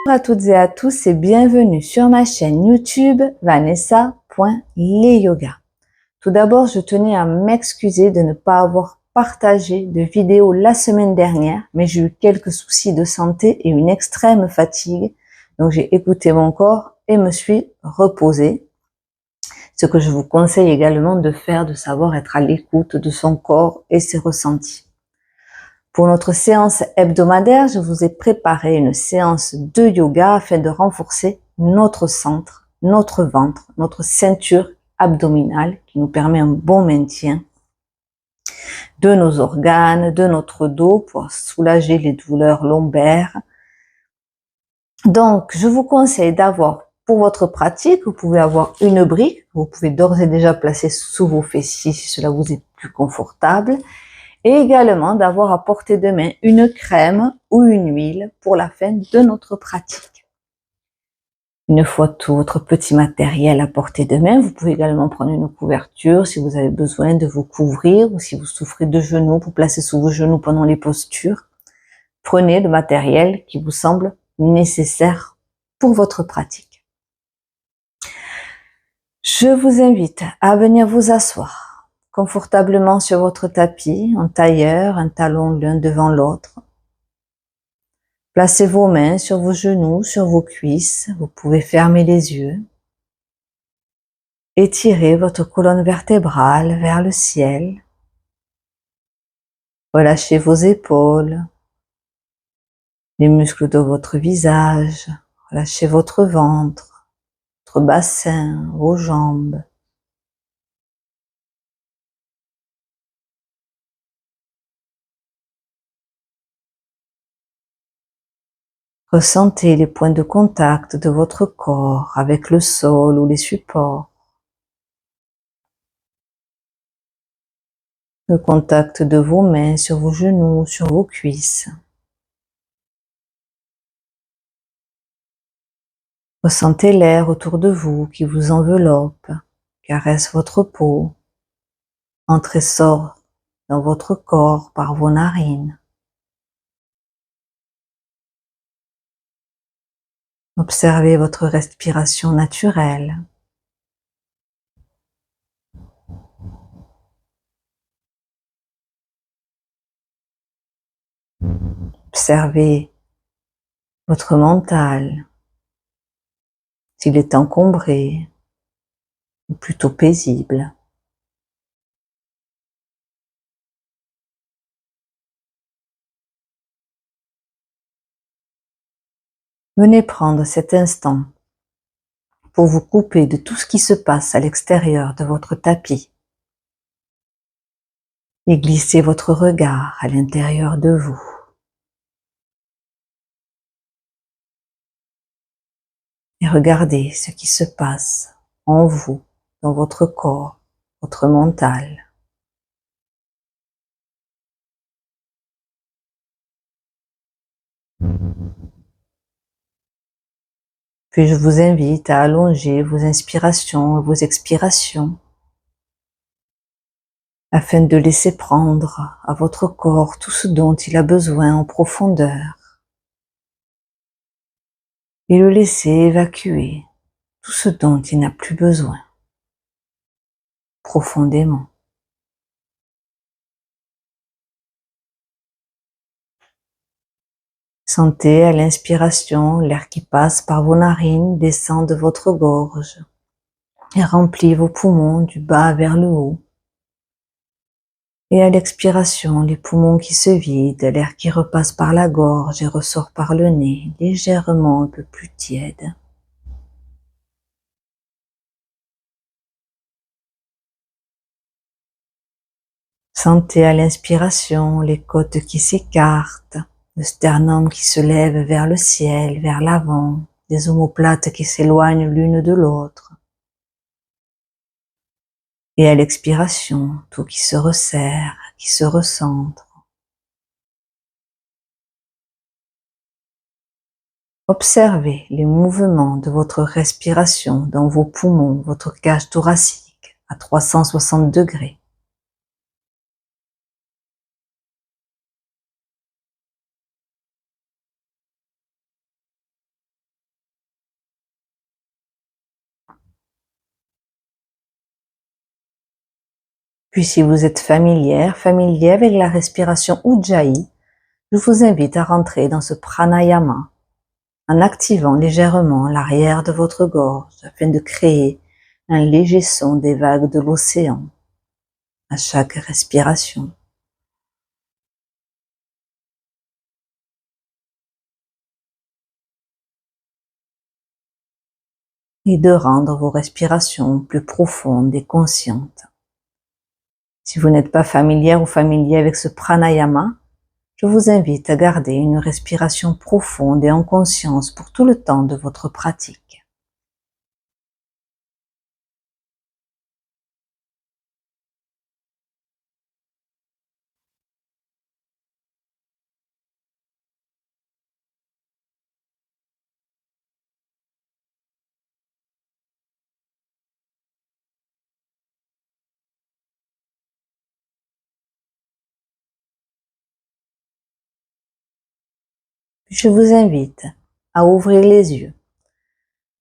Bonjour à toutes et à tous et bienvenue sur ma chaîne YouTube vanessa.leyoga. Tout d'abord, je tenais à m'excuser de ne pas avoir partagé de vidéo la semaine dernière, mais j'ai eu quelques soucis de santé et une extrême fatigue. Donc j'ai écouté mon corps et me suis reposée. Ce que je vous conseille également de faire, de savoir être à l'écoute de son corps et ses ressentis. Pour notre séance hebdomadaire, je vous ai préparé une séance de yoga afin de renforcer notre centre, notre ventre, notre ceinture abdominale qui nous permet un bon maintien de nos organes, de notre dos pour soulager les douleurs lombaires. Donc, je vous conseille d'avoir pour votre pratique, vous pouvez avoir une brique, vous pouvez d'ores et déjà placer sous vos fessiers si cela vous est plus confortable. Et également d'avoir à portée de main une crème ou une huile pour la fin de notre pratique. Une fois tout votre petit matériel à portée de main, vous pouvez également prendre une couverture si vous avez besoin de vous couvrir ou si vous souffrez de genoux, pour placer sous vos genoux pendant les postures. Prenez le matériel qui vous semble nécessaire pour votre pratique. Je vous invite à venir vous asseoir confortablement sur votre tapis, en tailleur, un talon l'un devant l'autre. Placez vos mains sur vos genoux, sur vos cuisses. Vous pouvez fermer les yeux. Étirez votre colonne vertébrale vers le ciel. Relâchez vos épaules, les muscles de votre visage. Relâchez votre ventre, votre bassin, vos jambes. Ressentez les points de contact de votre corps avec le sol ou les supports. Le contact de vos mains sur vos genoux, sur vos cuisses. Ressentez l'air autour de vous qui vous enveloppe, caresse votre peau, entre et sort dans votre corps par vos narines. Observez votre respiration naturelle. Observez votre mental, s'il est encombré ou plutôt paisible. Venez prendre cet instant pour vous couper de tout ce qui se passe à l'extérieur de votre tapis et glisser votre regard à l'intérieur de vous. Et regardez ce qui se passe en vous, dans votre corps, votre mental. Puis je vous invite à allonger vos inspirations et vos expirations afin de laisser prendre à votre corps tout ce dont il a besoin en profondeur et le laisser évacuer tout ce dont il n'a plus besoin profondément. Sentez à l'inspiration l'air qui passe par vos narines descend de votre gorge et remplit vos poumons du bas vers le haut. Et à l'expiration, les poumons qui se vident, l'air qui repasse par la gorge et ressort par le nez, légèrement un peu plus tiède. Sentez à l'inspiration les côtes qui s'écartent, le sternum qui se lève vers le ciel, vers l'avant, les omoplates qui s'éloignent l'une de l'autre. Et à l'expiration, tout qui se resserre, qui se recentre. Observez les mouvements de votre respiration dans vos poumons, votre cage thoracique à 360 degrés. Puis si vous êtes familier avec la respiration Ujjayi, je vous invite à rentrer dans ce pranayama en activant légèrement l'arrière de votre gorge afin de créer un léger son des vagues de l'océan à chaque respiration. Et de rendre vos respirations plus profondes et conscientes. Si vous n'êtes pas familière ou familier avec ce pranayama, je vous invite à garder une respiration profonde et en conscience pour tout le temps de votre pratique. Je vous invite à ouvrir les yeux.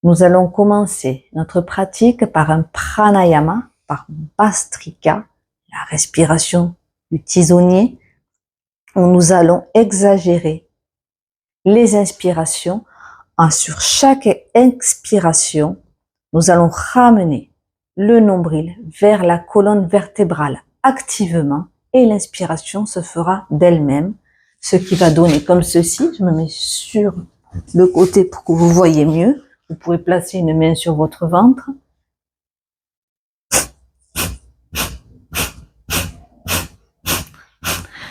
Nous allons commencer notre pratique par un pranayama, par Bhastrika, la respiration du tisonnier, où nous allons exagérer les inspirations. Sur chaque expiration, nous allons ramener le nombril vers la colonne vertébrale activement et l'inspiration se fera d'elle-même, ce qui va donner comme ceci. Je me mets sur le côté pour que vous voyez mieux. Vous pouvez placer une main sur votre ventre.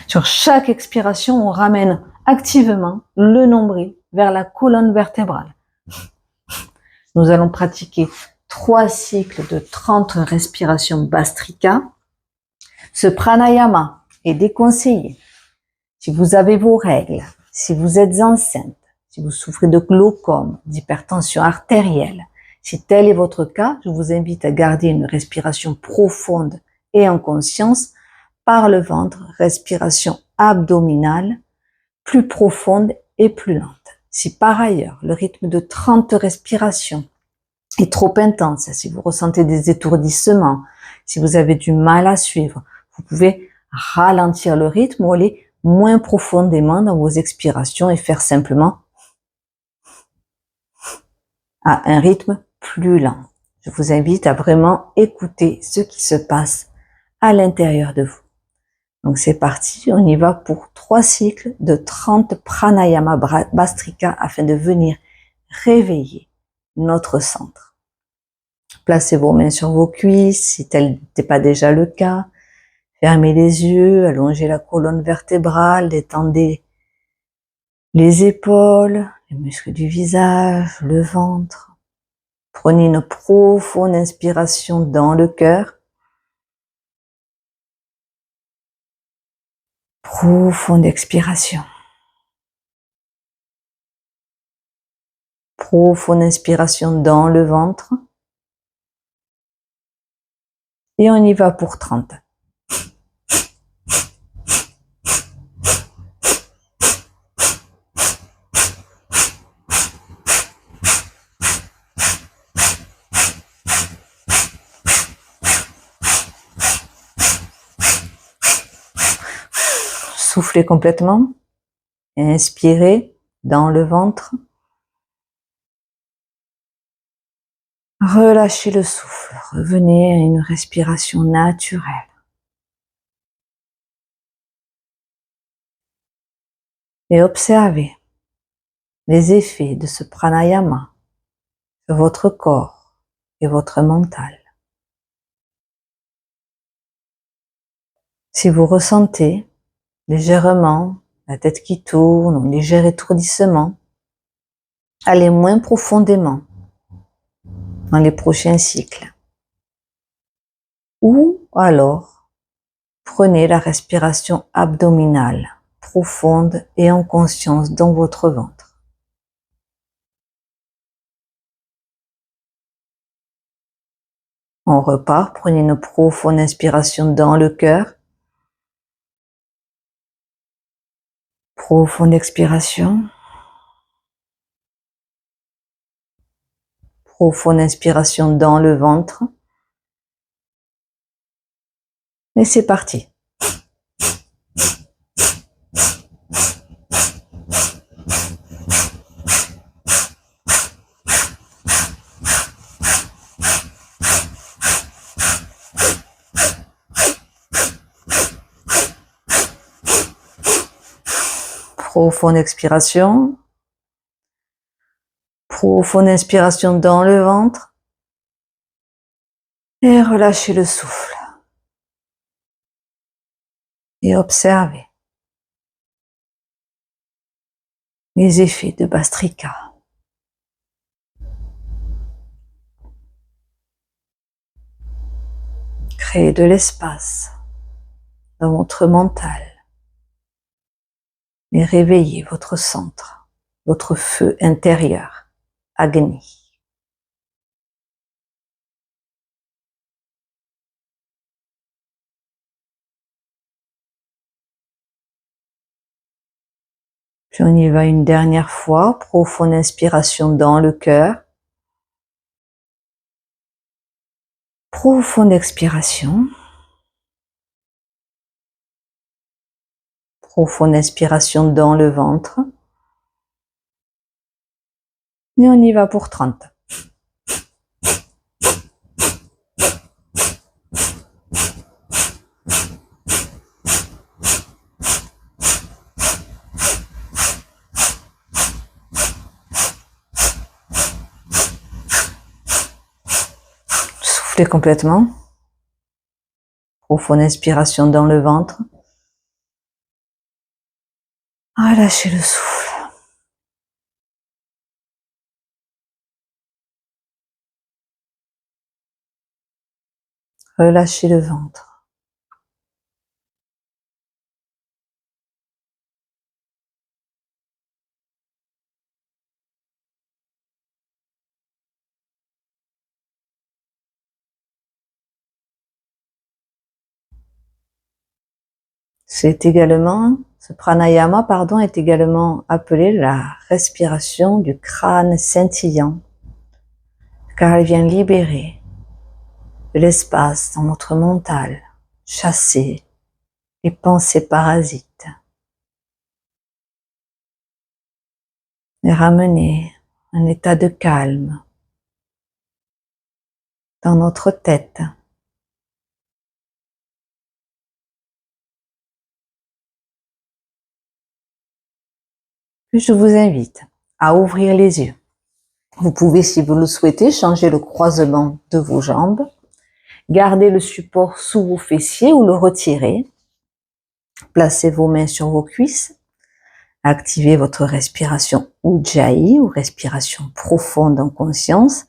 Sur chaque expiration, on ramène activement le nombril vers la colonne vertébrale. Nous allons pratiquer 3 cycles de 30 respirations Bhastrika. Ce pranayama est déconseillé si vous avez vos règles, si vous êtes enceinte, si vous souffrez de glaucome, d'hypertension artérielle. Si tel est votre cas, je vous invite à garder une respiration profonde et en conscience par le ventre, respiration abdominale plus profonde et plus lente. Si par ailleurs le rythme de 30 respirations est trop intense, si vous ressentez des étourdissements, si vous avez du mal à suivre, vous pouvez ralentir le rythme ou aller moins profondément dans vos expirations et faire simplement à un rythme plus lent. Je vous invite à vraiment écouter ce qui se passe à l'intérieur de vous. Donc c'est parti, on y va pour 3 cycles de 30 pranayama Bhastrika afin de venir réveiller notre centre. Placez vos mains sur vos cuisses si tel n'est pas déjà le cas. Fermez les yeux, allongez la colonne vertébrale, détendez les épaules, les muscles du visage, le ventre. Prenez une profonde inspiration dans le cœur. Profonde expiration. Profonde inspiration dans le ventre. Et on y va pour 30. Soufflez complètement. Inspirez dans le ventre. Relâchez le souffle. Revenez à une respiration naturelle. Et observez les effets de ce pranayama sur votre corps et votre mental. Si vous ressentez légèrement la tête qui tourne, un léger étourdissement, allez moins profondément dans les prochains cycles. Ou alors, prenez la respiration abdominale, profonde et en conscience dans votre ventre. On repart, prenez une profonde inspiration dans le cœur. Profonde expiration. Profonde inspiration dans le ventre. Et c'est parti. Profonde expiration. Profonde inspiration dans le ventre. Et relâchez le souffle. Et observez les effets de Bhastrika. Créez de l'espace dans votre mental et réveillez votre centre, votre feu intérieur, Agni. Puis on y va une dernière fois, profonde inspiration dans le cœur. Profonde expiration. Profonde inspiration dans le ventre. Et on y va pour 30. Soufflez complètement. Profonde inspiration dans le ventre. Relâchez le souffle. Relâchez le ventre. Ce pranayama, pardon, est également appelé la respiration du crâne scintillant, car elle vient libérer de l'espace dans notre mental, chasser les pensées parasites et ramener un état de calme dans notre tête. Puis je vous invite à ouvrir les yeux. Vous pouvez, si vous le souhaitez, changer le croisement de vos jambes, garder le support sous vos fessiers ou le retirer. Placez vos mains sur vos cuisses. Activez votre respiration Ujjayi ou respiration profonde en conscience.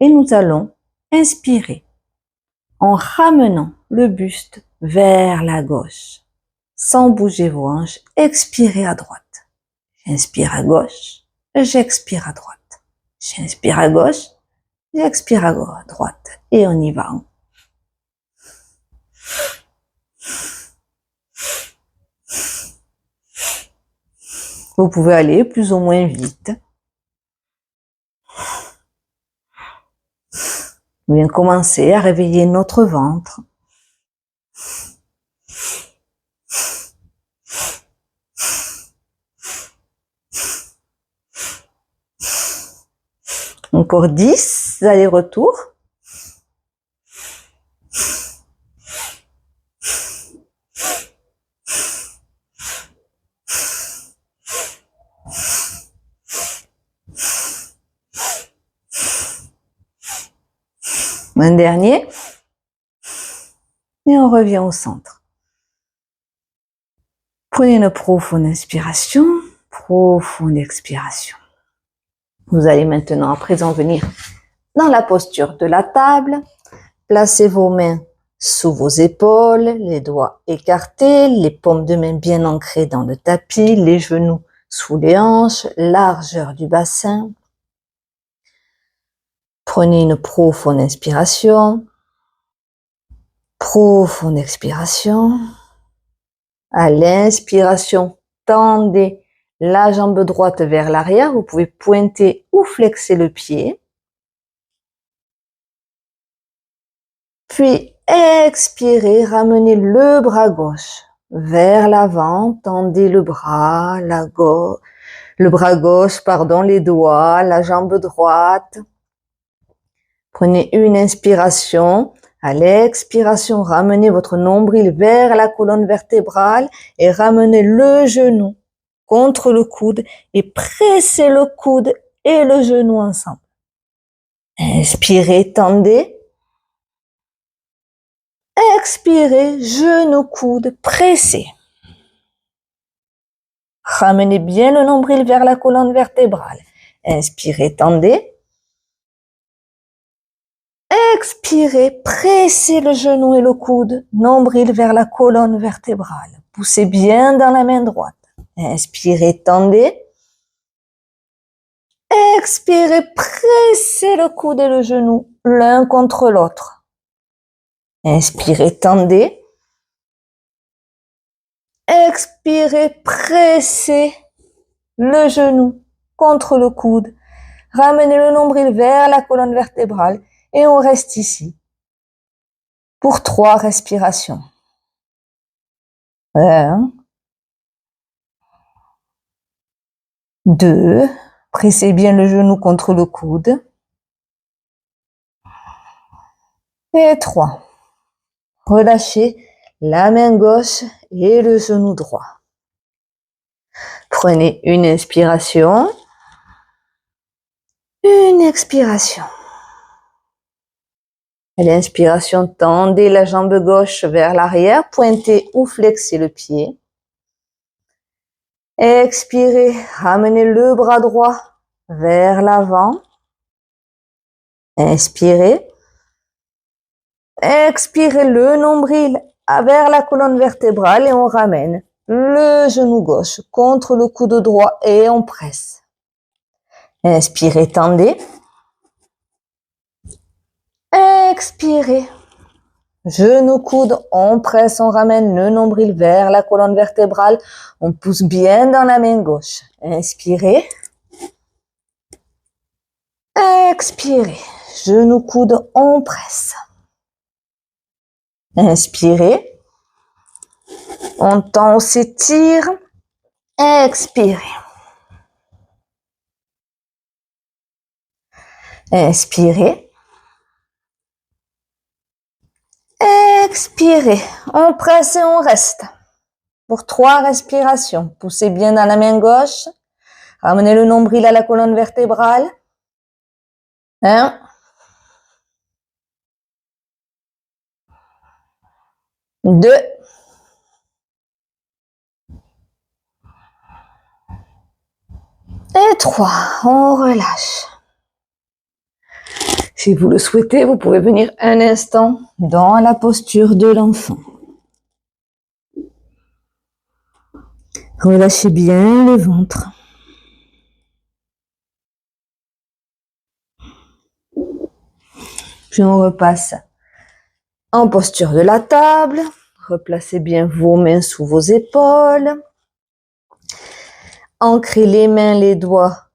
Et nous allons inspirer en ramenant le buste vers la gauche. Sans bouger vos hanches, expirez à droite. J'inspire à gauche, j'expire à droite. J'inspire à gauche, j'expire à droite. Et on y va. Vous pouvez aller plus ou moins vite. On vient commencer à réveiller notre ventre. Encore 10 allers-retours. Un dernier. Et on revient au centre. Prenez une profonde inspiration, profonde expiration. Vous allez maintenant à présent venir dans la posture de la table. Placez vos mains sous vos épaules, les doigts écartés, les paumes de main bien ancrées dans le tapis, les genoux sous les hanches, largeur du bassin. Prenez une profonde inspiration, profonde expiration. À l'inspiration, tendez la jambe droite vers l'arrière. Vous pouvez pointer ou flexer le pied. Puis, Expirez, ramenez le bras gauche vers l'avant, tendez le bras, le bras gauche, les doigts, la jambe droite. Prenez une inspiration. À l'expiration, ramenez votre nombril vers la colonne vertébrale et ramenez le genou contre le coude et pressez le coude et le genou ensemble. Inspirez, tendez. Expirez, genou, coude, pressez. Ramenez bien le nombril vers la colonne vertébrale. Inspirez, tendez. Expirez, pressez le genou et le coude, nombril vers la colonne vertébrale. Poussez bien dans la main droite. Inspirez, tendez. Expirez, pressez le coude et le genou l'un contre l'autre. Inspirez, tendez. Expirez, pressez le genou contre le coude. Ramenez le nombril vers la colonne vertébrale et on reste ici pour 3 respirations. 1, 2, pressez bien le genou contre le coude. Et 3, relâchez la main gauche et le genou droit. Prenez une inspiration, une expiration. À l'inspiration, tendez la jambe gauche vers l'arrière, pointez ou flexez le pied. Expirez, ramenez le bras droit vers l'avant. Inspirez. Expirez le nombril vers la colonne vertébrale et on ramène le genou gauche contre le coude droit et on presse. Inspirez, tendez. Expirez. Genou, coude, on presse, on ramène le nombril vers la colonne vertébrale. On pousse bien dans la main gauche. Inspirez. Expirez. Genou, coude, on presse. Inspirez. On tend, on s'étire. Expirez. Inspirez. Expirez. On presse et on reste. Pour 3 respirations. Poussez bien dans la main gauche. Ramenez le nombril à la colonne vertébrale. 1. 2. Et 3. On relâche. Si vous le souhaitez, vous pouvez venir un instant dans la posture de l'enfant. Relâchez bien le ventre. Puis on repasse en posture de la table. Replacez bien vos mains sous vos épaules. Ancrez les mains, les doigts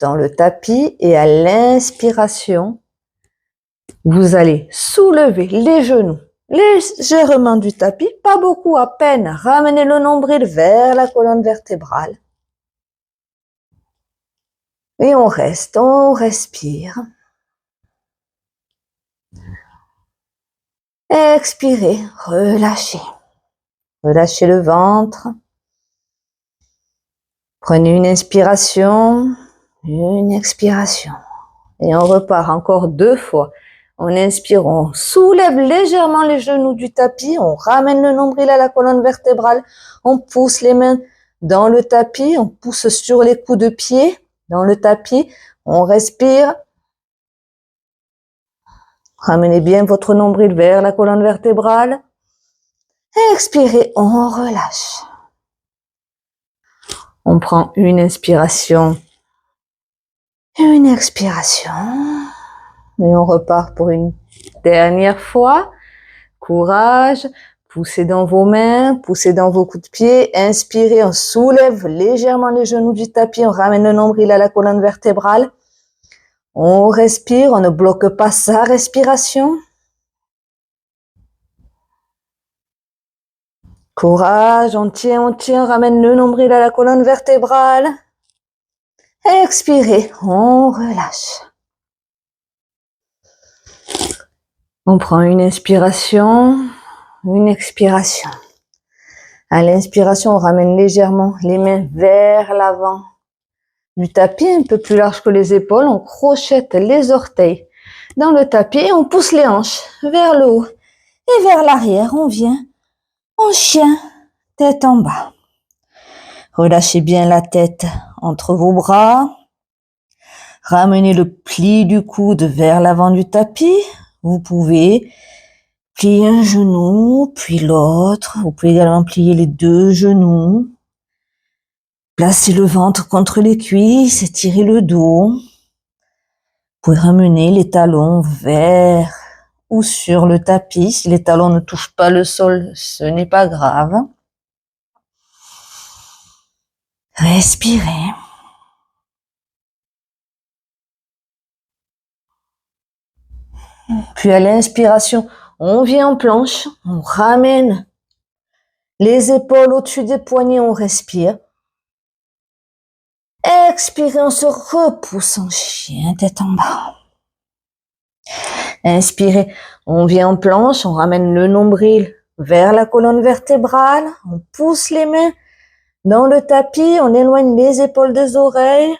dans le tapis et à l'inspiration, vous allez soulever les genoux légèrement du tapis, pas beaucoup, à peine. Ramenez le nombril vers la colonne vertébrale. Et on reste, on respire. Expirez, relâchez. Relâchez le ventre. Prenez une inspiration, une expiration. Et on repart encore 2 fois. On inspire, on soulève légèrement les genoux du tapis, on ramène le nombril à la colonne vertébrale, on pousse les mains dans le tapis, on pousse sur les coups de pied dans le tapis, on respire. Ramenez bien votre nombril vers la colonne vertébrale. Expirez, on relâche. On prend une inspiration, une expiration. Et on repart pour une dernière fois. Courage. Poussez dans vos mains, poussez dans vos coups de pied. Inspirez, on soulève légèrement les genoux du tapis. On ramène le nombril à la colonne vertébrale. On respire, on ne bloque pas sa respiration. Courage, on tient, on ramène le nombril à la colonne vertébrale. Expirez, on relâche. On prend une inspiration, une expiration. À l'inspiration, on ramène légèrement les mains vers l'avant du tapis, un peu plus large que les épaules. On crochette les orteils dans le tapis et on pousse les hanches vers le haut et vers l'arrière. On vient en chien, tête en bas. Relâchez bien la tête entre vos bras. Ramenez le pli du coude vers l'avant du tapis. Vous pouvez plier un genou, puis l'autre. Vous pouvez également plier les deux genoux. Placez le ventre contre les cuisses, étirez le dos. Vous pouvez ramener les talons vers ou sur le tapis. Si les talons ne touchent pas le sol, ce n'est pas grave. Respirez. Puis à l'inspiration, on vient en planche, on ramène les épaules au-dessus des poignets, on respire. Expirez, on se repousse en chien, tête en bas. Inspirez, on vient en planche, on ramène le nombril vers la colonne vertébrale, on pousse les mains dans le tapis, on éloigne les épaules des oreilles.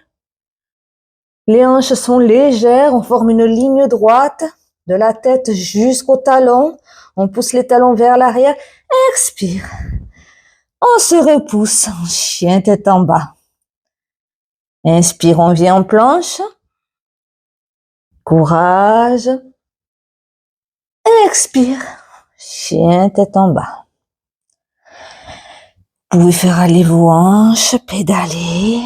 Les hanches sont légères, on forme une ligne droite de la tête jusqu'au talon. On pousse les talons vers l'arrière. Expire. On se repousse en chien, tête en bas. Inspire, on vient en planche. Courage. Expire. Chien, tête en bas. Vous pouvez faire aller vos hanches, pédaler.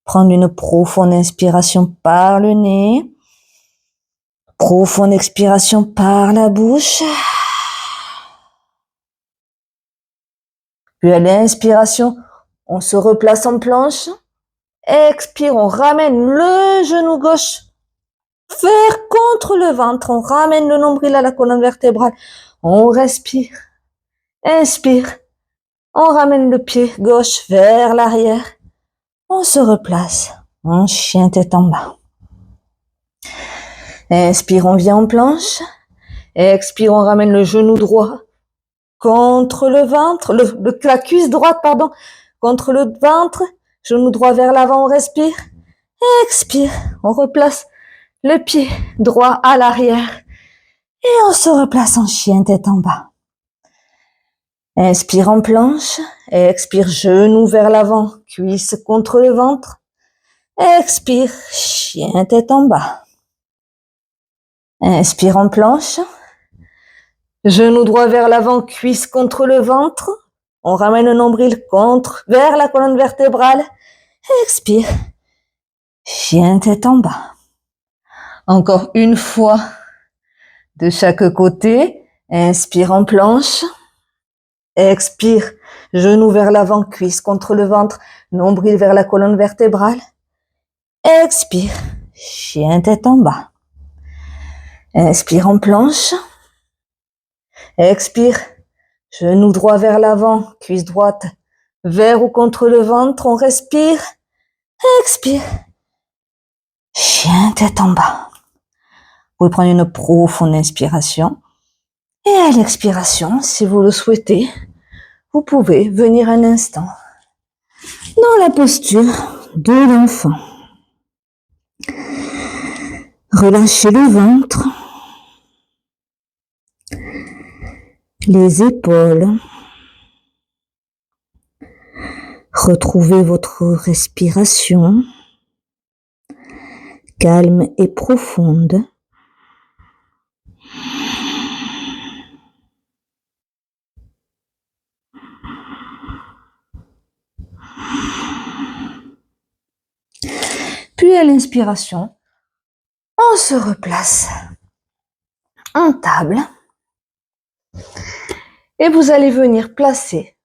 Prendre une profonde inspiration par le nez. Profonde expiration par la bouche. Puis à l'inspiration, on se replace en planche. Expire, on ramène le genou gauche vers contre le ventre. On ramène le nombril à la colonne vertébrale. On respire. Inspire. On ramène le pied gauche vers l'arrière. On se replace en chien, tête en bas. Inspire, on vient en planche. Expire, on ramène le genou droit contre le ventre, la cuisse droite, contre le ventre. Genou droit vers l'avant, on respire. Expire, on replace le pied droit à l'arrière. Et on se replace en chien, tête en bas. Inspire en planche. Expire, genou vers l'avant, cuisse contre le ventre. Expire, chien, tête en bas. Inspire en planche. Genou droit vers l'avant, cuisse contre le ventre. On ramène le nombril vers la colonne vertébrale. Expire. Chien, tête en bas. Encore une fois de chaque côté. Inspire en planche. Expire. Genou vers l'avant, cuisse contre le ventre. Nombril vers la colonne vertébrale. Expire. Chien, tête en bas. Inspire en planche. Expire. Genou droit vers l'avant, cuisse droite vers ou contre le ventre. On respire. Expire. Chien, tête en bas. Vous pouvez prendre une profonde inspiration. Et à l'expiration, si vous le souhaitez, vous pouvez venir un instant dans la posture de l'enfant. Relâchez le ventre, les épaules. Retrouvez votre respiration calme et profonde. Puis à l'inspiration, on se replace en table et vous allez venir placer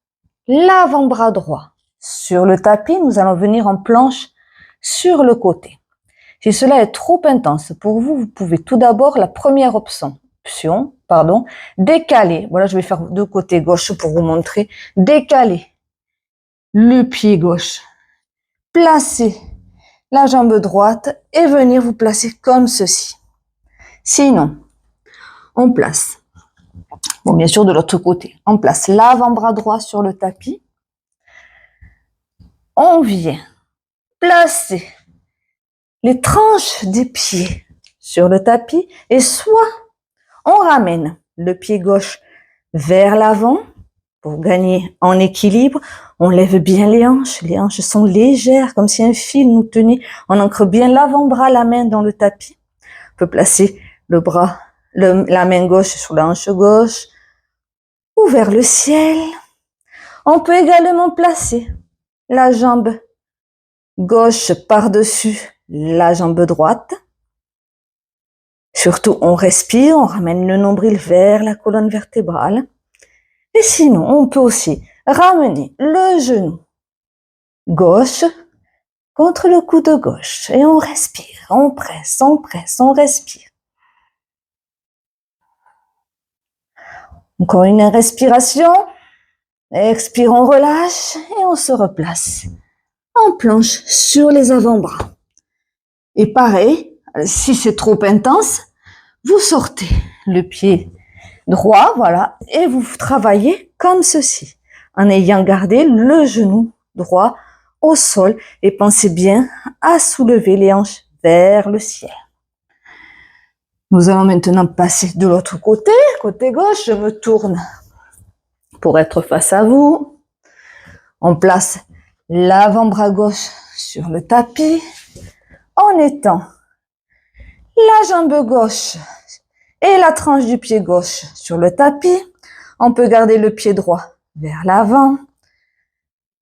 l'avant-bras droit sur le tapis. Nous allons venir en planche sur le côté. Si cela est trop intense pour vous, vous pouvez tout d'abord la première option, pardon, décaler. Voilà, je vais faire de côté gauche pour vous montrer. Décaler le pied gauche. Placez la jambe droite et venir vous placer comme ceci. Sinon, on place, bon, bien sûr de l'autre côté, on place l'avant-bras droit sur le tapis. On vient placer les tranches des pieds sur le tapis et soit on ramène le pied gauche vers l'avant pour gagner en équilibre. On lève bien les hanches sont légères comme si un fil nous tenait. On ancre bien l'avant-bras, la main dans le tapis. On peut placer le bras, la main gauche sur la hanche gauche ou vers le ciel. On peut également placer la jambe gauche par-dessus la jambe droite. Surtout, on respire, on ramène le nombril vers la colonne vertébrale. Et sinon, on peut aussi ramener le genou gauche contre le coude gauche. Et on respire, on presse, on respire. Encore une respiration. Expire, on relâche et on se replace en planche sur les avant-bras. Et pareil, si c'est trop intense, vous sortez le pied droit, voilà, et vous travaillez comme ceci, en ayant gardé le genou droit au sol et pensez bien à soulever les hanches vers le ciel. Nous allons maintenant passer de l'autre côté, côté gauche, je me tourne pour être face à vous. On place l'avant-bras gauche sur le tapis en étant la jambe gauche et la tranche du pied gauche sur le tapis. On peut garder le pied droit vers l'avant.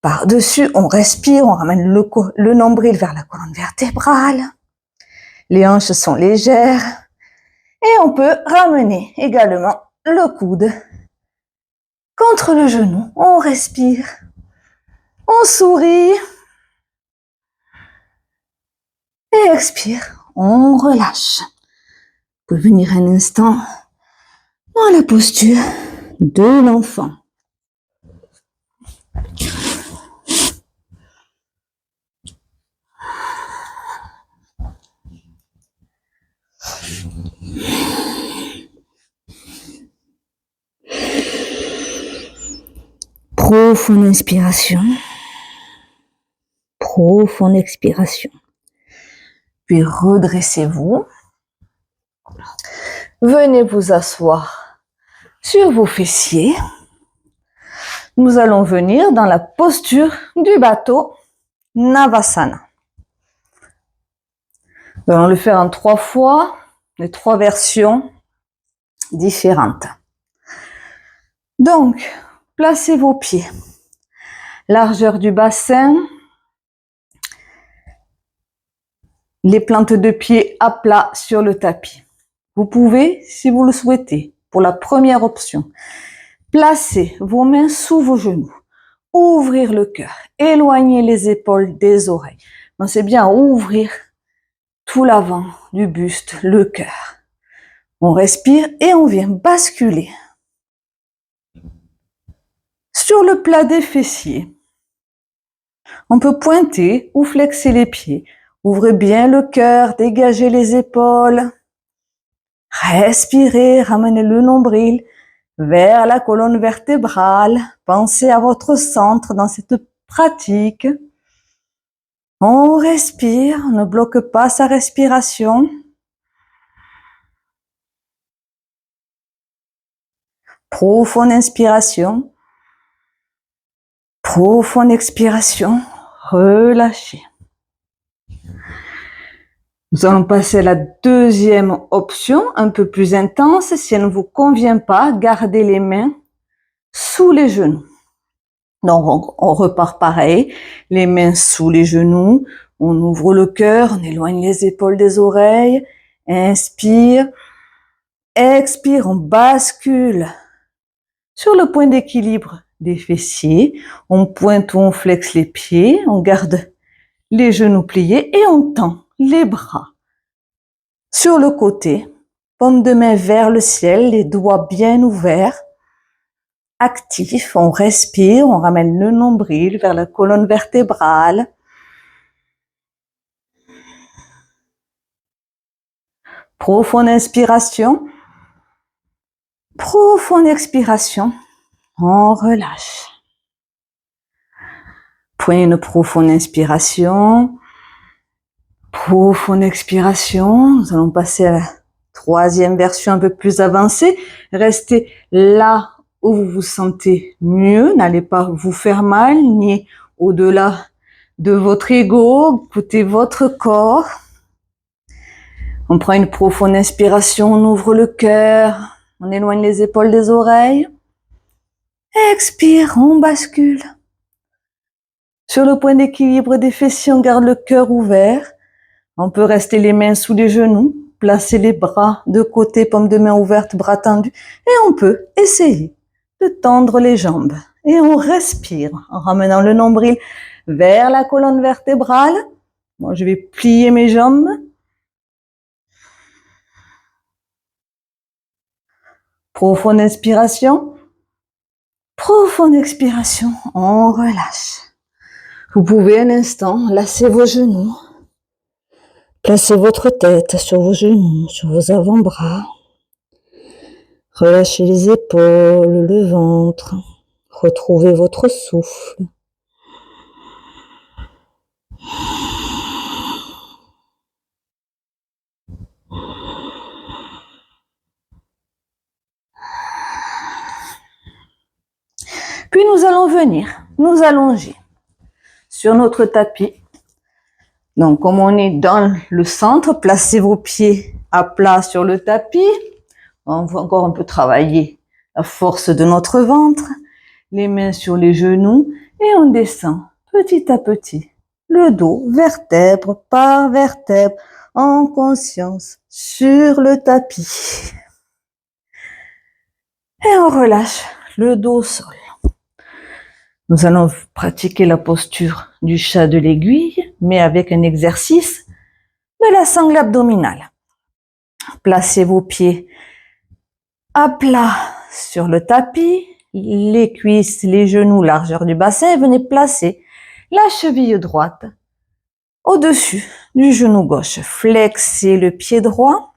Par-dessus, on respire, on ramène le nombril vers la colonne vertébrale. Les hanches sont légères. Et on peut ramener également le coude contre le genou. On respire. On sourit. Et expire. On relâche. Vous pouvez venir un instant dans la posture de l'enfant. Profonde inspiration. Profonde expiration. Puis redressez-vous. Venez vous asseoir sur vos fessiers. Nous allons venir dans la posture du bateau Navasana. Nous allons le faire en 3 fois, les 3 versions différentes. Donc, placez vos pieds. Largeur du bassin. Les plantes de pied à plat sur le tapis. Vous pouvez, si vous le souhaitez, pour la première option, placer vos mains sous vos genoux. Ouvrir le cœur. Éloigner les épaules des oreilles. Pensez bien à ouvrir tout l'avant du buste, le cœur. On respire et on vient basculer sur le plat des fessiers. On peut pointer ou flexer les pieds. Ouvrez bien le cœur, dégagez les épaules. Respirez, ramenez le nombril vers la colonne vertébrale. Pensez à votre centre dans cette pratique. On respire, on ne bloque pas sa respiration. Profonde inspiration. Profonde expiration. Relâchez. Nous allons passer à la deuxième option, un peu plus intense. Si elle ne vous convient pas, gardez les mains sous les genoux. Donc, on repart pareil. Les mains sous les genoux. On ouvre le cœur, on éloigne les épaules des oreilles. Inspire. Expire, on bascule sur le point d'équilibre des fessiers. On pointe ou on flexe les pieds. On garde les genoux pliés et on tend les bras sur le côté paume de main vers le ciel, les doigts bien ouverts. Actif, on respire, on ramène le nombril vers la colonne vertébrale. Profonde inspiration. Profonde expiration. On relâche. Prenez une profonde inspiration. Profonde expiration. Nous allons passer à la troisième version un peu plus avancée. Restez là où vous vous sentez mieux. N'allez pas vous faire mal, ni au-delà de votre ego. Écoutez votre corps. On prend une profonde inspiration, on ouvre le cœur, on éloigne les épaules des oreilles. Expire, on bascule. Sur le point d'équilibre des fessiers, on garde le cœur ouvert. On peut rester les mains sous les genoux, placer les bras de côté, paume de main ouverte, bras tendus. Et on peut essayer de tendre les jambes. Et on respire en ramenant le nombril vers la colonne vertébrale. Moi, je vais plier mes jambes. Profonde inspiration. Profonde expiration, on relâche. Vous pouvez un instant lasser vos genoux. Placez votre tête sur vos genoux, sur vos avant-bras. Relâchez les épaules, le ventre. Retrouvez votre souffle. Puis nous allons venir nous allonger sur notre tapis. Donc comme on est dans le centre, placez vos pieds à plat sur le tapis. On va encore un peu travailler la force de notre ventre. Les mains sur les genoux et on descend petit à petit. Le dos, vertèbre par vertèbre, en conscience, sur le tapis. Et on relâche le dos au sol. Nous allons pratiquer la posture du chat de l'aiguille, mais avec un exercice de la sangle abdominale. Placez vos pieds à plat sur le tapis, les cuisses, les genoux, largeur du bassin, et venez placer la cheville droite au-dessus du genou gauche. Flexez le pied droit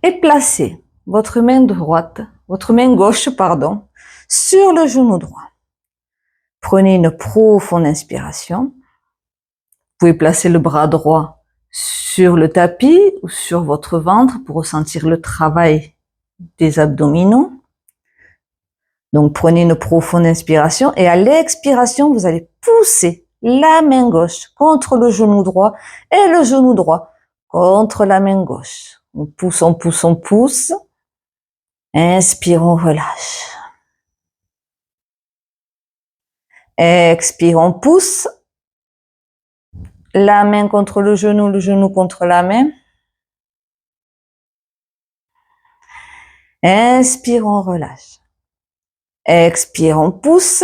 et placez votre main gauche, sur le genou droit. Prenez une profonde inspiration. Vous pouvez placer le bras droit sur le tapis ou sur votre ventre pour ressentir le travail des abdominaux. Donc, prenez une profonde inspiration et à l'expiration, vous allez pousser la main gauche contre le genou droit et le genou droit contre la main gauche. On pousse, on pousse, on pousse. Inspire, on relâche. Expire, on pousse. La main contre le genou contre la main. Inspire, on relâche. Expire, on pousse.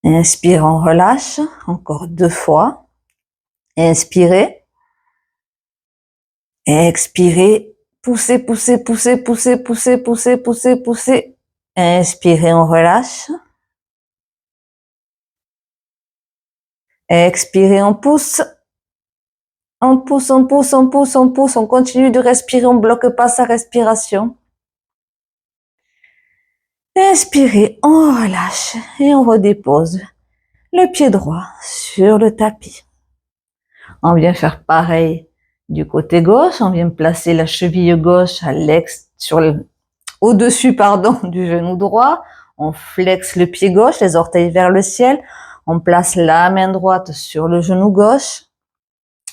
Inspire, on relâche. Encore 2 fois. Inspirez. Expirez. Poussez, poussez, poussez, poussez, poussez, poussez, poussez, poussez. Inspirez, on relâche. Expirez, on pousse. On pousse, on pousse, on pousse, on pousse. On continue de respirer, on bloque pas sa respiration. Inspirez, on relâche et on redépose le pied droit sur le tapis. On vient faire pareil du côté gauche. On vient placer la cheville gauche au-dessus, du genou droit. On flexe le pied gauche, les orteils vers le ciel. On place la main droite sur le genou gauche,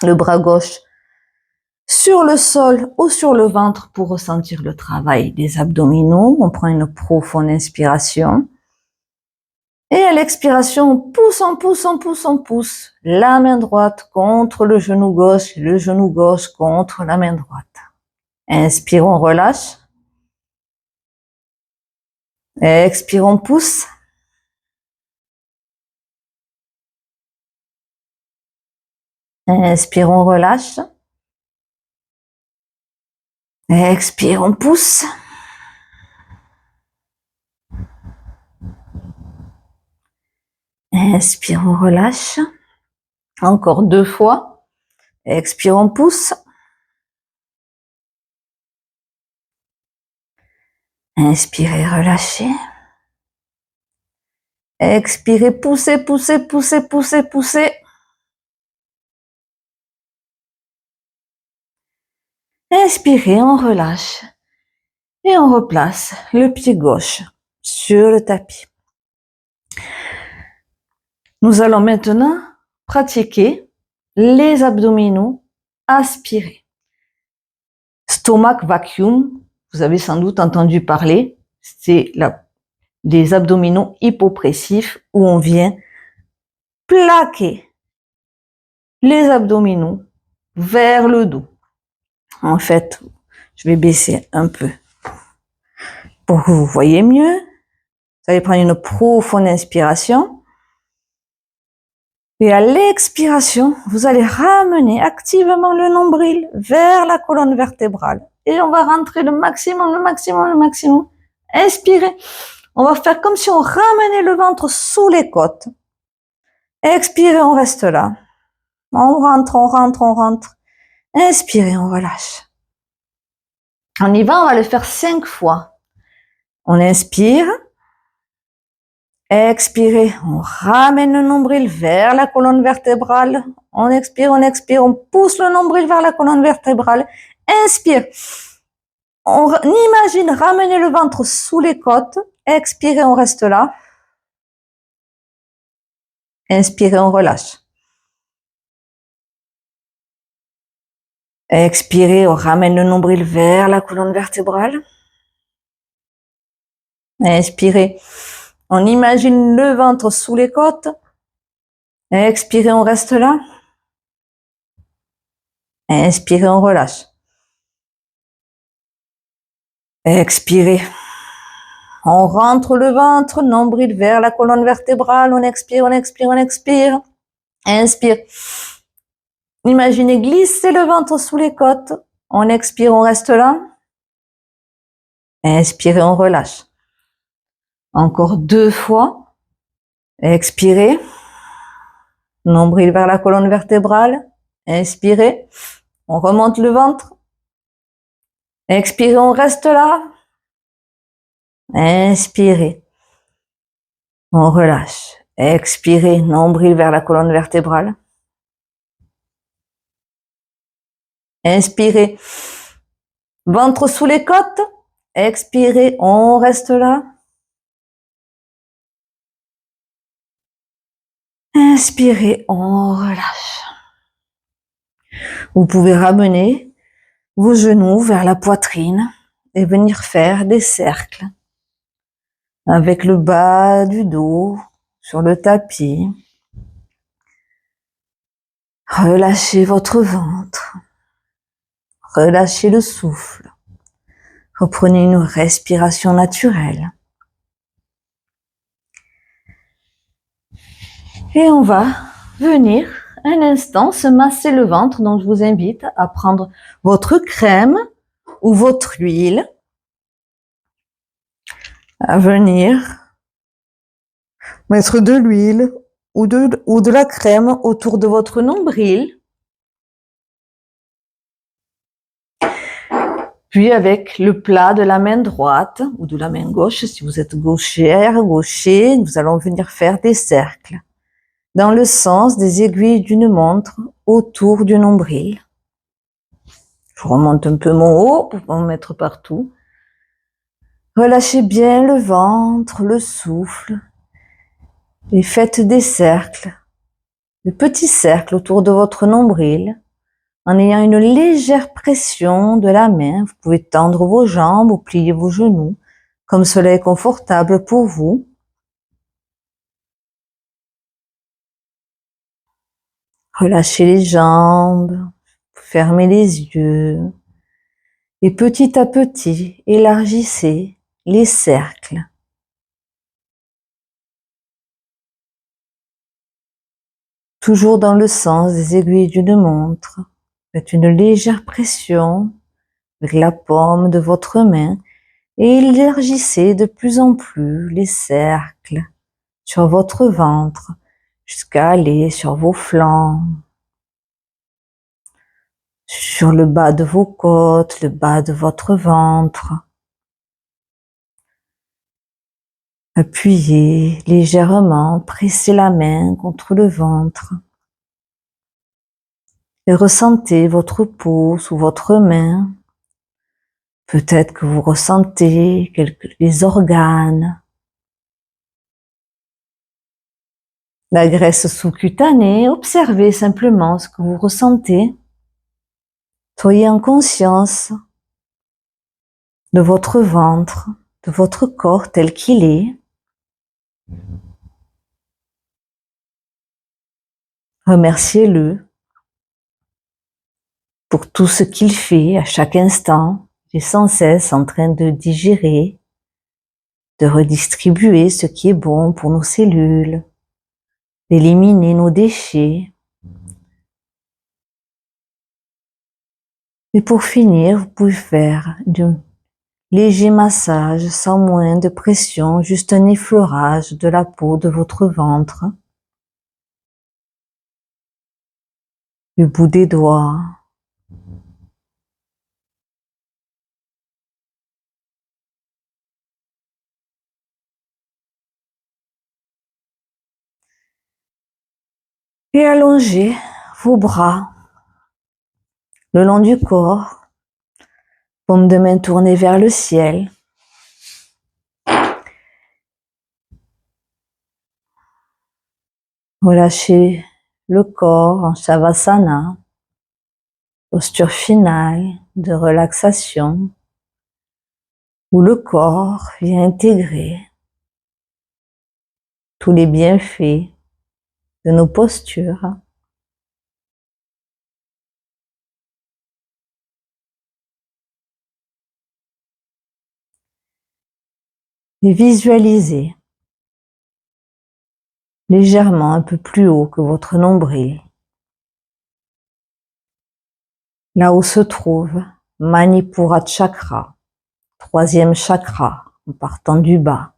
le bras gauche sur le sol ou sur le ventre pour ressentir le travail des abdominaux. On prend une profonde inspiration. Et à l'expiration, on pousse, on pousse, on pousse, on pousse. La main droite contre le genou gauche contre la main droite. Inspire, on relâche. Expire, on pousse. Inspire, on relâche. Expire, on pousse. Inspire, on relâche. Encore 2 fois. Expire, on pousse. Inspirez, relâchez. Expirez, poussez, poussez, poussez, poussez, poussez. Inspirez, on relâche. Et on replace le pied gauche sur le tapis. Nous allons maintenant pratiquer les abdominaux aspirés. Stomach vacuum, vous avez sans doute entendu parler, c'est des abdominaux hypopressifs où on vient plaquer les abdominaux vers le dos. En fait, je vais baisser un peu pour que vous voyez mieux. Vous allez prendre une profonde inspiration. Et à l'expiration, vous allez ramener activement le nombril vers la colonne vertébrale. Et on va rentrer le maximum, le maximum, le maximum. Inspirez. On va faire comme si on ramenait le ventre sous les côtes. Expirez, on reste là. On rentre, on rentre, on rentre. Inspirez, on relâche. On y va, on va le faire 5 fois. On inspire. Expirez, on ramène le nombril vers la colonne vertébrale. On expire, on pousse le nombril vers la colonne vertébrale. Inspire. On imagine ramener le ventre sous les côtes. Expirez, on reste là. Inspirez, on relâche. Expirez, on ramène le nombril vers la colonne vertébrale. Inspirez. On imagine le ventre sous les côtes. Expirez, on reste là. Inspirez, on relâche. Expirez. On rentre le ventre, nombril vers la colonne vertébrale. On expire, on expire, on expire. Inspire. Imaginez glisser le ventre sous les côtes. On expire, on reste là. Inspirez, on relâche. Encore 2 fois. Expirez. Nombril vers la colonne vertébrale. Inspirez. On remonte le ventre. Expirez, on reste là. Inspirez. On relâche. Expirez, nombril vers la colonne vertébrale. Inspirez. Ventre sous les côtes. Expirez, on reste là. Inspirez, on relâche. Vous pouvez ramener vos genoux vers la poitrine et venir faire des cercles avec le bas du dos sur le tapis. Relâchez votre ventre. Relâchez le souffle. Reprenez une respiration naturelle. Et on va venir un instant se masser le ventre. Donc je vous invite à prendre votre crème ou votre huile, à venir mettre de l'huile ou de la crème autour de votre nombril. Puis avec le plat de la main droite ou de la main gauche, si vous êtes gauchère, gaucher, nous allons venir faire des cercles dans le sens des aiguilles d'une montre autour du nombril. Je remonte un peu mon haut pour en mettre partout. Relâchez bien le ventre, le souffle et faites des cercles, de petits cercles autour de votre nombril en ayant une légère pression de la main. Vous pouvez tendre vos jambes ou plier vos genoux comme cela est confortable pour vous. Relâchez les jambes, fermez les yeux et petit à petit élargissez les cercles. toujours dans le sens des aiguilles d'une montre. Faites une légère pression avec la paume de votre main et élargissez de plus en plus les cercles sur votre ventre jusqu'à aller sur vos flancs, sur le bas de vos côtes, le bas de votre ventre. Appuyez légèrement, pressez la main contre le ventre et ressentez votre peau sous votre main. Peut-être que vous ressentez les organes, la graisse sous-cutanée. Observez simplement ce que vous ressentez. Soyez en conscience de votre ventre, de votre corps tel qu'il est. Remerciez-le pour tout ce qu'il fait à chaque instant. Il est sans cesse en train de digérer, de redistribuer ce qui est bon pour nos cellules, d'éliminer nos déchets. Et pour finir, vous pouvez faire du léger massage sans moins de pression, juste un effleurage de la peau de votre ventre, du bout des doigts. Et allongez vos bras le long du corps, paume de main tournée vers le ciel. Relâchez le corps en Shavasana, posture finale de relaxation, où le corps vient intégrer tous les bienfaits de nos postures. Et visualisez légèrement un peu plus haut que votre nombril, là où se trouve Manipura Chakra, troisième chakra, en partant du bas.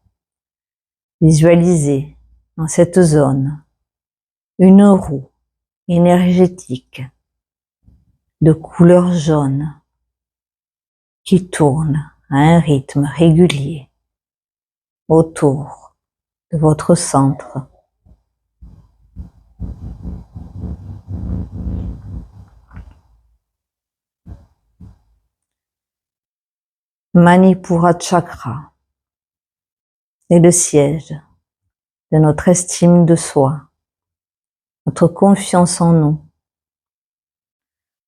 Visualisez dans cette zone une roue énergétique de couleur jaune qui tourne à un rythme régulier autour de votre centre. Manipura Chakra est le siège de notre estime de soi, notre confiance en nous,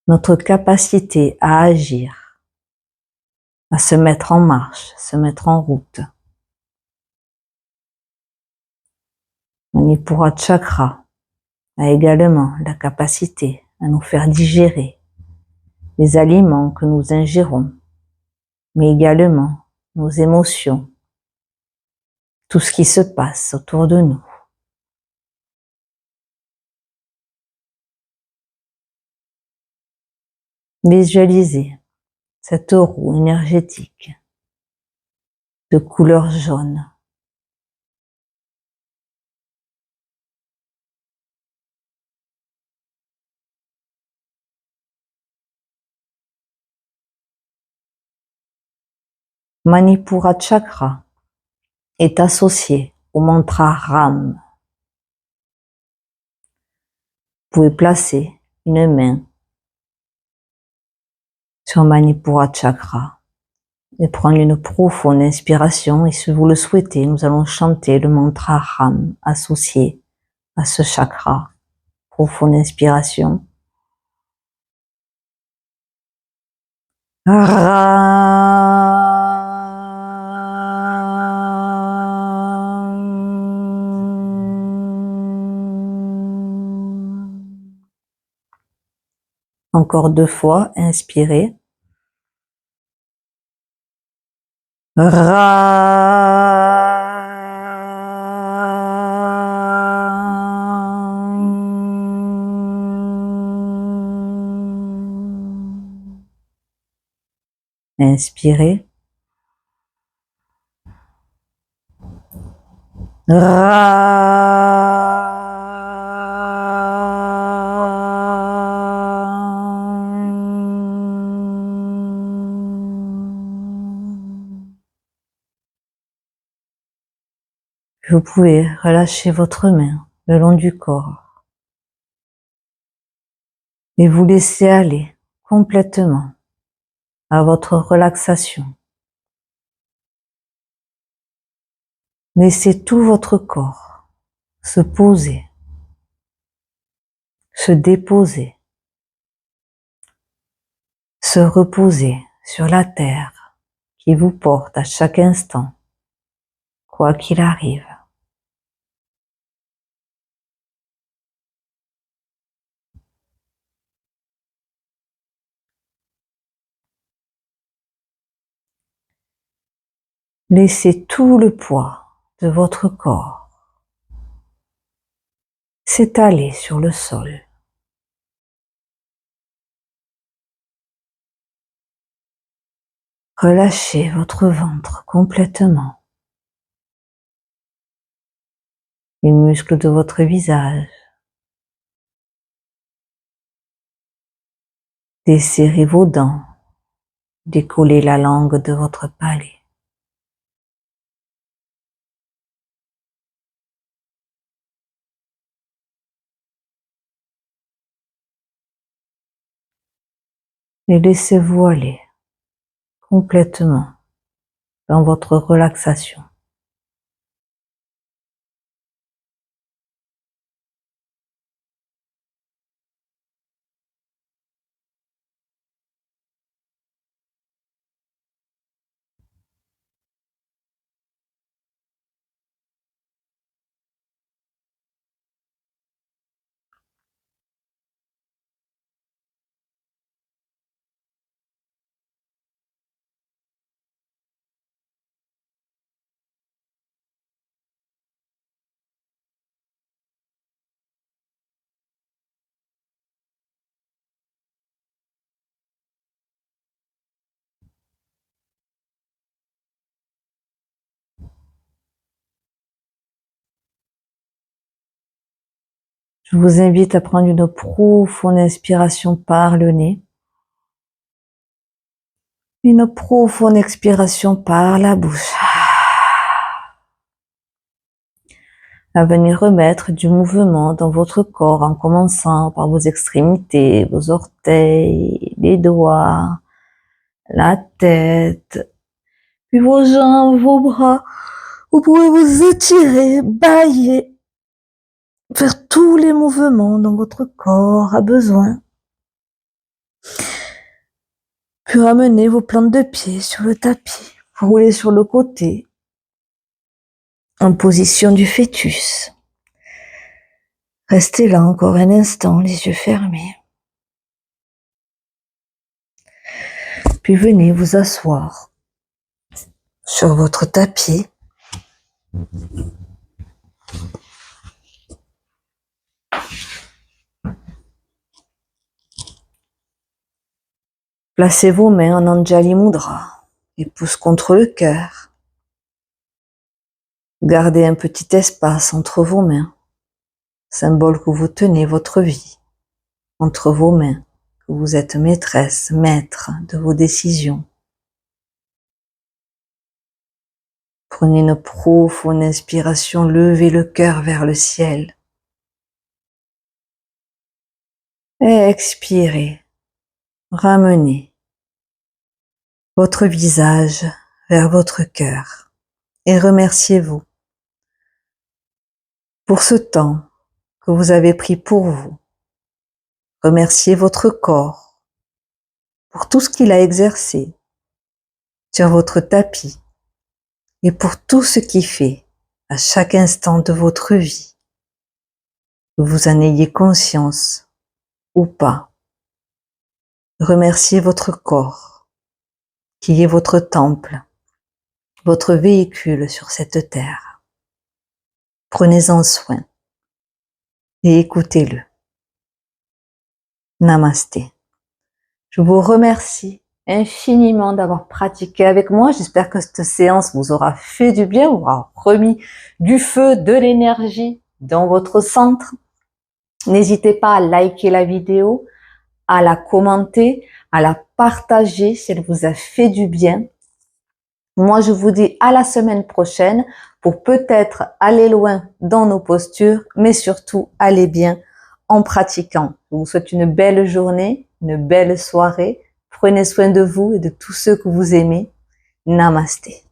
notre capacité à agir, à se mettre en marche, se mettre en route. Manipura Chakra a également la capacité à nous faire digérer les aliments que nous ingérons, mais également nos émotions, tout ce qui se passe autour de nous. Visualisez cette roue énergétique de couleur jaune. Manipura Chakra est associé au mantra Ram. Vous pouvez placer une main sur Manipura Chakra et prendre une profonde inspiration, et si vous le souhaitez, nous allons chanter le mantra Ram associé à ce chakra. Profonde inspiration. Encore 2 fois, inspirez. Ra. Inspirez. Vous pouvez relâcher votre main le long du corps et vous laisser aller complètement à votre relaxation. Laissez tout votre corps se poser, se déposer, se reposer sur la terre qui vous porte à chaque instant, quoi qu'il arrive. Laissez tout le poids de votre corps s'étaler sur le sol. Relâchez votre ventre complètement, les muscles de votre visage. Desserrez vos dents, décollez la langue de votre palais. Et laissez-vous aller complètement dans votre relaxation. Je vous invite à prendre une profonde inspiration par le nez, une profonde expiration par la bouche, à venir remettre du mouvement dans votre corps en commençant par vos extrémités, vos orteils, les doigts, la tête, puis vos jambes, vos bras. Vous pouvez vous étirer, bâiller, faire tous les mouvements dont votre corps a besoin. Puis ramenez vos plantes de pied sur le tapis, roulez sur le côté, en position du fœtus. Restez là encore un instant, les yeux fermés. Puis venez vous asseoir sur votre tapis. Placez vos mains en Anjali Mudra, les pouces contre le cœur. Gardez un petit espace entre vos mains, symbole que vous tenez votre vie entre vos mains, que vous êtes maîtresse, maître de vos décisions. Prenez une profonde inspiration, levez le cœur vers le ciel. Et expirez, ramenez votre visage vers votre cœur et remerciez-vous pour ce temps que vous avez pris pour vous. Remerciez votre corps pour tout ce qu'il a exercé sur votre tapis et pour tout ce qu'il fait à chaque instant de votre vie, que vous en ayez conscience ou pas. Remerciez votre corps, qui est votre temple, votre véhicule sur cette terre. Prenez-en soin et écoutez-le. Namasté. Je vous remercie infiniment d'avoir pratiqué avec moi. J'espère que cette séance vous aura fait du bien, vous aura remis du feu, de l'énergie dans votre centre. N'hésitez pas à liker la vidéo, à la commenter, à la partager si elle vous a fait du bien. Moi, je vous dis à la semaine prochaine pour peut-être aller loin dans nos postures, mais surtout aller bien en pratiquant. Je vous souhaite une belle journée, une belle soirée. Prenez soin de vous et de tous ceux que vous aimez. Namasté.